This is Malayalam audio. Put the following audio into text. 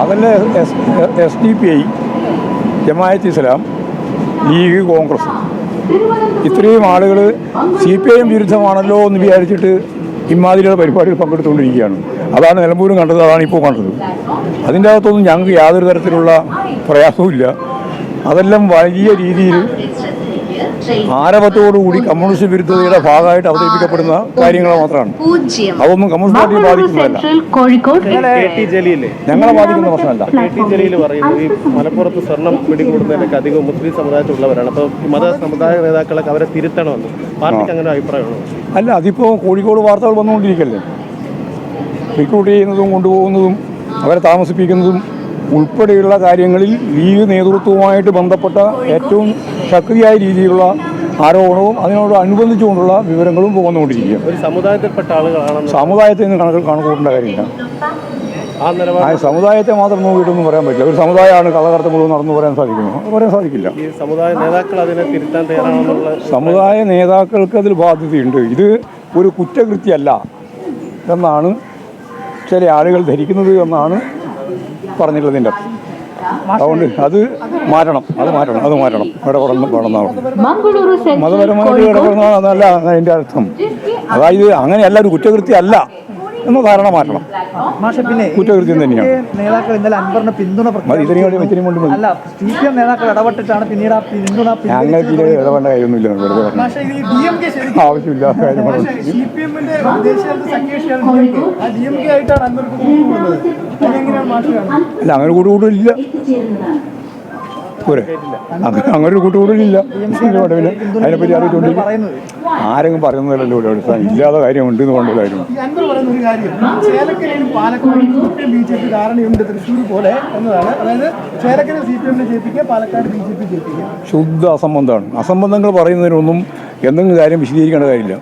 അതല്ലേ SDP, ജമാഅത്ത് ഇസ്ലാം, ലീഗ്, കോൺഗ്രസ് ഇത്രയും ആളുകൾ CPIM വിരുദ്ധമാണല്ലോ എന്ന് വിചാരിച്ചിട്ട് ഇമാതിരിയുടെ പരിപാടികൾ പങ്കെടുത്തുകൊണ്ടിരിക്കുകയാണ്. അതാണ് നിലമ്പൂരും കണ്ടത്, അതാണ് ഇപ്പോൾ കണ്ടത്. അതിൻ്റെ അകത്തൊന്നും ഞങ്ങൾക്ക് യാതൊരു തരത്തിലുള്ള പ്രയാസവുമില്ല. അതെല്ലാം വലിയ രീതിയിൽ ആരവത്തോടുകൂടി കമ്മ്യൂണിസ്റ്റ് വിരുദ്ധതയുടെ ഭാഗമായിട്ട് അവതരിപ്പിക്കപ്പെടുന്ന കാര്യങ്ങൾ മാത്രമാണ്. അതൊന്നും കമ്മ്യൂണിസ്റ്റ് പാർട്ടിയെ ബാധിക്കുന്നതല്ല, ഞങ്ങളെ ബാധിക്കുന്ന പ്രശ്നമല്ല. ഈ മലപ്പുറത്ത് സ്വർണം പിടികൂടുന്നതിനൊക്കെ അധികം മുസ്ലിം സമുദായത്തിലുള്ളവരാണ്. അപ്പോൾ മത സമുദായ നേതാക്കളൊക്കെ അവരെ തിരുത്തണമെന്ന് പാർട്ടിക്ക് അങ്ങനെ അഭിപ്രായമാണ്? അല്ല, അതിപ്പോൾ കോഴിക്കോട് വാർത്തകൾ വന്നുകൊണ്ടിരിക്കല്ലേ. റിക്രൂട്ട് ചെയ്യുന്നതും കൊണ്ടുപോകുന്നതും അവരെ താമസിപ്പിക്കുന്നതും ഉൾപ്പെടെയുള്ള കാര്യങ്ങളിൽ ലീഗ് നേതൃത്വവുമായിട്ട് ബന്ധപ്പെട്ട ഏറ്റവും ശക്തിയായ രീതിയിലുള്ള ആരോപണവും അതിനോട് അനുബന്ധിച്ചുകൊണ്ടുള്ള വിവരങ്ങളും പോകുന്നുകൊണ്ടിരിക്കുക. ഒരു സമുദായത്തിൽപ്പെട്ട ആളുകളാണ്. സമുദായത്തിൽ നിന്ന് കണക്കൂട്ടേണ്ട കാര്യമില്ല. സമുദായത്തെ മാത്രം നോക്കിയിട്ടൊന്നും പറയാൻ പറ്റില്ല. ഒരു സമുദായമാണ് കള്ളക്കടത്ത് മുഴുവൻ നടന്നു പറയാൻ സാധിക്കുന്നു, പറയാൻ സാധിക്കില്ല. ഈ സമുദായ നേതാക്കൾ അതിനെ തിരുത്താൻ തയ്യാറാണെന്നുള്ള സമുദായ നേതാക്കൾക്ക് അതിൽ ബാധ്യതയുണ്ട്. ഇത് ഒരു കുറ്റകൃത്യമല്ല എന്നാണ് ചില ആളുകൾ ധരിക്കുന്നത് എന്നാണ് പറഞ്ഞിട്ടുള്ളതിൻ്റെ. അതുകൊണ്ട് അത് മാറ്റണം. ഇവിടെ വളർന്നാണ് മതപരമായിട്ട് ഇടപെടുന്നതല്ല അതിൻ്റെ അർത്ഥം. അതായത് അങ്ങനെയല്ല, ഒരു കുറ്റകൃത്യമല്ല എന്ന ധാരണ മാറ്റണം. കുറ്റകൃത്യം തന്നെയാണ്. നേതാക്കൾ ഇന്നലെ അൻവറിന് പിന്തുണ നേതാക്കൾ ഇടപെട്ടിട്ടാണ് പിന്നീട് ഞങ്ങൾക്ക് ഇടപെടേണ്ട കാര്യമൊന്നുമില്ല. വെറുതെ ആവശ്യമില്ലാത്ത കാര്യമാണ്. അല്ല, അങ്ങനെ കൂട്ടുകൂടലില്ല. പോരെ, അങ്ങനെ ഒരു കൂട്ടുകൂടലില്ല. അതിനെപ്പറ്റി ആലോചിച്ചുകൊണ്ടിരിക്കും. ആരെങ്കിലും പറയുന്നതല്ലോ ഇവിടെ ഇല്ലാത്ത കാര്യമുണ്ട് എന്ന് കൊണ്ടല്ലായിരുന്നു. ശുദ്ധ അസംബന്ധമാണ്. അസംബന്ധങ്ങൾ പറയുന്നതിനൊന്നും എന്തെങ്കിലും കാര്യം വിശദീകരിക്കേണ്ട കാര്യമില്ല.